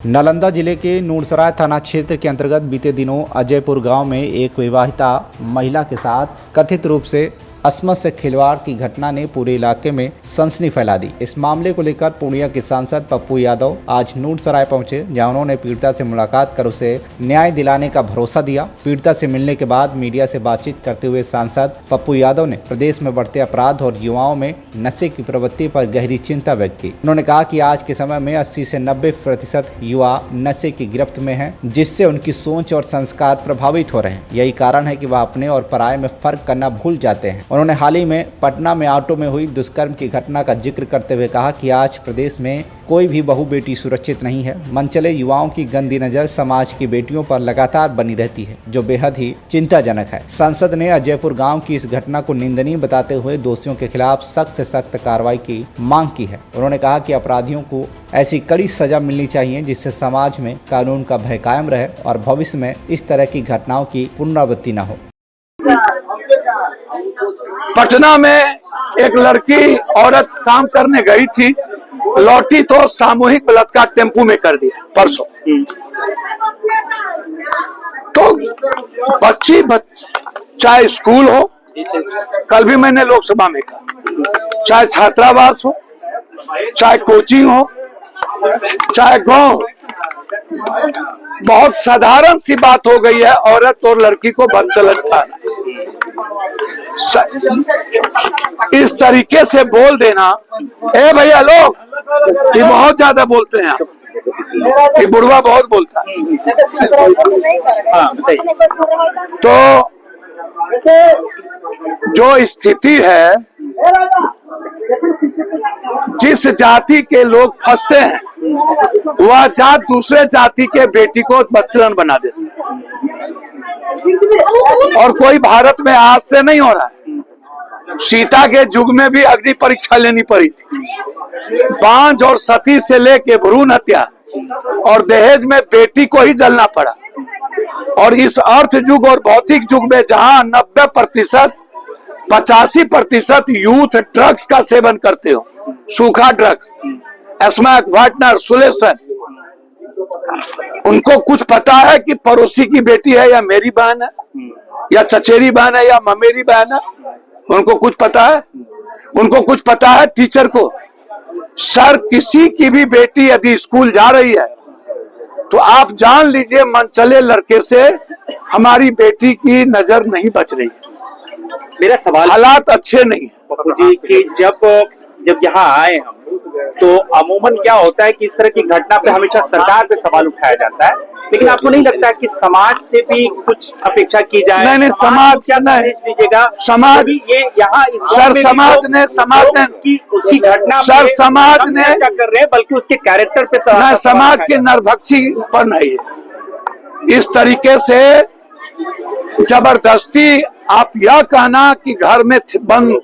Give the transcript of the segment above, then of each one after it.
नालंदा जिले के नूरसराय थाना क्षेत्र के अंतर्गत बीते दिनों अजयपुर गांव में एक विवाहिता महिला के साथ कथित रूप से असमत से खिलवाड़ की घटना ने पूरे इलाके में सनसनी फैला दी। इस मामले को लेकर पूर्णिया के सांसद पप्पू यादव आज नूरसराय पहुंचे, जहां उन्होंने पीड़िता से मुलाकात कर उसे न्याय दिलाने का भरोसा दिया। पीड़िता से मिलने के बाद मीडिया से बातचीत करते हुए सांसद पप्पू यादव ने प्रदेश में बढ़ते अपराध और युवाओं में नशे की प्रवृत्ति पर गहरी चिंता व्यक्त की। उन्होंने कहा कि आज के समय में 80 से 90% युवा नशे की गिरफ्त में हैं, जिससे उनकी सोच और संस्कार प्रभावित हो रहे हैं। यही कारण है कि वह अपने और पराये में फर्क करना भूल जाते हैं। उन्होंने हाल ही में पटना में ऑटो में हुई दुष्कर्म की घटना का जिक्र करते हुए कहा कि आज प्रदेश में कोई भी बहू बेटी सुरक्षित नहीं है। मनचले युवाओं की गंदी नजर समाज की बेटियों पर लगातार बनी रहती है, जो बेहद ही चिंताजनक है। सांसद ने अजयपुर गांव की इस घटना को निंदनीय बताते हुए दोषियों के खिलाफ सख्त से सख्त कार्रवाई की मांग की है। उन्होंने कहा कि अपराधियों को ऐसी कड़ी सजा मिलनी चाहिए जिससे समाज में कानून का भय कायम रहे और भविष्य में इस तरह की घटनाओं की पुनरावृत्ति न हो। पटना में एक लड़की औरत काम करने गई थी, लौटी तो सामूहिक बलात्कार टेम्पू में कर दिया परसों। तो बच्ची चाहे स्कूल हो, कल भी मैंने लोकसभा में कहा, चाहे छात्रावास हो, चाहे कोचिंग हो, चाहे गांव हो, बहुत साधारण सी बात हो गई है औरत और लड़की को बदचलन कराना। इस तरीके से बोल देना, ए भैया लोग ये बहुत ज्यादा बोलते हैं, ये बुढ़वा बहुत बोलता है। तो जो स्थिति है, जिस जाति के लोग फंसते हैं वह जात दूसरे जाति के बेटी को बदचलन बना देती है। और कोई भारत में आज से नहीं हो रहा है। सीता के युग में भी अग्नि परीक्षा लेनी पड़ी थी। बांझ और सती से लेके भ्रूण हत्या और दहेज में बेटी को ही जलना पड़ा। और इस अर्थ युग और भौतिक युग में जहां 90% 85% यूथ ड्रग्स का सेवन करते हो, सूखा ड्रग्स, स्मैक, वार्टनर, सुलेशन, उनको कुछ पता है कि पड़ोसी की बेटी है या मेरी बहन है या चचेरी बहन है या ममेरी बहन है? उनको कुछ पता है? उनको कुछ पता है टीचर को? सर, किसी की भी बेटी यदि स्कूल जा रही है तो आप जान लीजिए मनचले लड़के से हमारी बेटी की नजर नहीं बच रही। मेरा सवाल, हालात अच्छे नहीं है पप्पू जी कि जब यहाँ आए हम तो अमूमन क्या होता है कि इस तरह की घटना पे हमेशा सरकार पे सवाल उठाया जाता है, लेकिन आपको नहीं लगता है कि समाज से भी कुछ अपेक्षा की जाए? नहीं, समाज क्या संदेश दीजिएगा? समाज ये यहाँ इस सर, समाज ने उसकी घटना सर, समाज ने क्या कर रहे हैं, बल्कि उसके कैरेक्टर पे समाज के नरभक्षी पर नहीं है। इस तरीके से जबरदस्ती आप यह कहना कि घर में बंद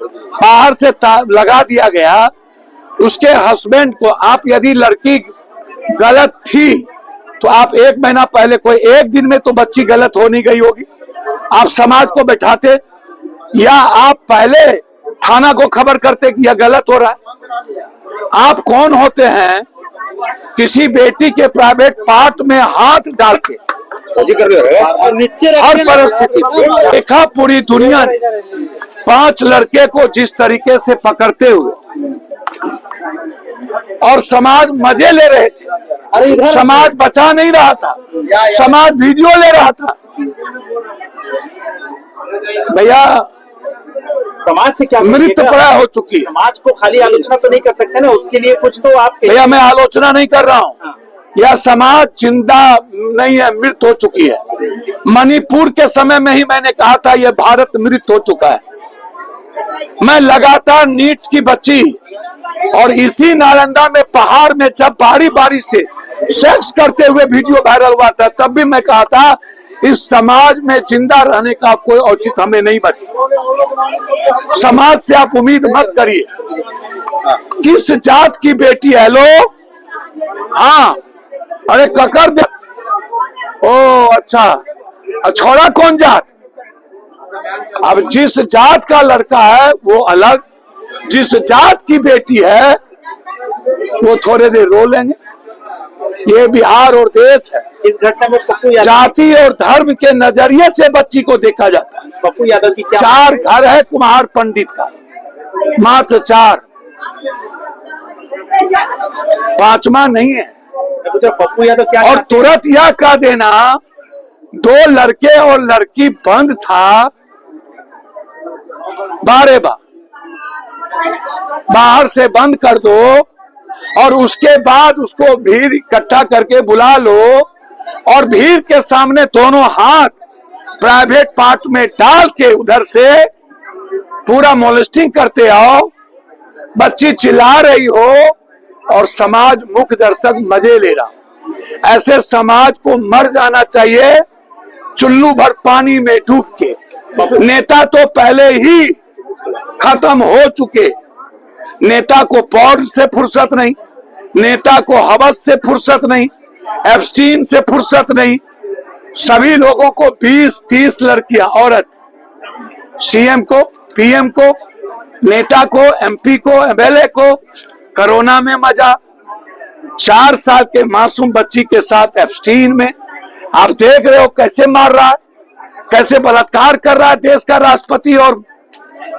बाहर से लगा दिया गया, उसके हस्बैंड को आप, यदि लड़की गलत थी तो आप 1 महीना पहले, कोई एक दिन में तो बच्ची गलत हो नहीं गई होगी, आप समाज को बैठाते या आप पहले थाना को खबर करते कि यह गलत हो रहा है। आप कौन होते हैं किसी बेटी के प्राइवेट पार्ट में हाथ डाल के? हर परिस्थिति देखा पूरी दुनिया ने 5 लड़के को जिस तरीके से पकड़ते हुए, और समाज मजे ले रहे थे, समाज बचा नहीं रहा था, समाज वीडियो ले रहा था। भैया, समाज से क्या मृत पड़ा हो चुकी है। समाज को खाली आलोचना तो नहीं कर सकते ना, उसके लिए कुछ तो आप। भैया, मैं आलोचना नहीं कर रहा हूँ, यह समाज जिंदा नहीं है, मृत हो चुकी है। मणिपुर के समय में ही मैंने कहा था यह भारत मृत हो चुका है। मैं लगातार नीट्स की बच्ची और इसी नालंदा में पहाड़ में जब बारिश से सेक्स करते हुए वीडियो वायरल हुआ था, तब भी मैं कहा था इस समाज में जिंदा रहने का कोई औचित्य हमें नहीं बचा। समाज से आप उम्मीद मत करिए। किस जात की बेटी है लो? हाँ, अरे ककर दे। ओ अच्छा, छोड़ा कौन जात? अब जिस जात का लड़का है वो अलग, जिस जात की बेटी है वो थोड़े देर रो लेंगे, ये बिहार और देश है। इस घटना में पप्पू यादव जाति और धर्म के नजरिए से बच्ची को देखा जाता है। पप्पू यादव की क्या 4 घर है कुम्हार पंडित का, मात्र 4, 5वां नहीं है। पप्पू यादव क्या और तुरंत यह कह देना 2 लड़के और लड़की बंद था, बाहर से बंद कर दो और उसके बाद उसको भीड़ इकट्ठा करके बुला लो और भीड़ के सामने दोनों हाथ प्राइवेट पार्ट में डाल के उधर से पूरा मोलेस्टिंग करते आओ, बच्ची चिल्ला रही हो और समाज मुख्य दर्शक मजे ले रहा। ऐसे समाज को मर जाना चाहिए चुल्लू भर पानी में डूब के। नेता तो पहले ही खत्म हो चुके। नेता को पॉड से फुर्सत नहीं, नेता को हवस से फुर्सत नहीं, एब्स्टीन से फुर्सत नहीं। सभी लोगों को 20-30 लड़कियां, औरत, सीएम को, पीएम को, नेता को, एमपी को, एमएलए को कोरोना में मजा, 4 साल के मासूम बच्ची के साथ एब्स्टीन में। आप देख रहे हो कैसे मार रहा है, कैसे बलात्कार कर रहा है देश का राष्ट्रपति और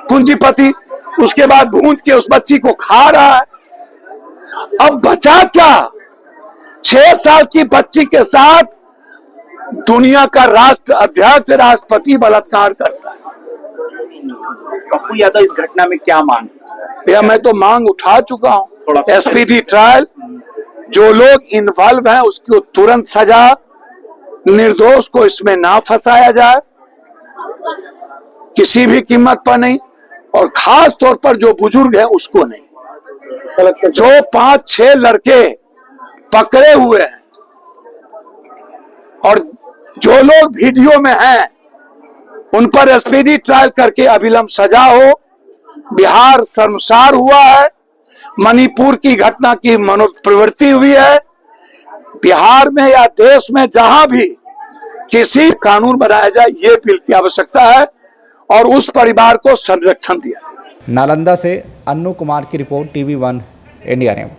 पूंजीपति। उसके बाद भूंज के उस बच्ची को खा रहा है। अब बचा क्या? 6 साल की बच्ची के साथ दुनिया का राष्ट्र अध्यक्ष, राष्ट्रपति बलात्कार करता है। पप्पू यादव इस घटना में क्या मांग? या मैं तो मांग उठा चुका हूं, एसपीडी ट्रायल, जो लोग इन्वॉल्व हैं उसको तुरंत सजा, निर्दोष को इसमें ना फंसाया जाए किसी भी कीमत पर नहीं, और खास तौर पर जो बुजुर्ग है उसको नहीं। जो 5-6 लड़के पकड़े हुए हैं और जो लोग वीडियो में हैं उन पर एसपीडी ट्रायल करके अविलंब सजा हो। बिहार शर्मसार हुआ है, मणिपुर की घटना की मनोप्रवृत्ति हुई है। बिहार में या देश में जहां भी किसी कानून बनाया जाए, ये बिल की आवश्यकता है और उस परिवार को संरक्षण दिया। नालंदा से अन्नू कुमार की रिपोर्ट, TV1 इंडिया न्यूज।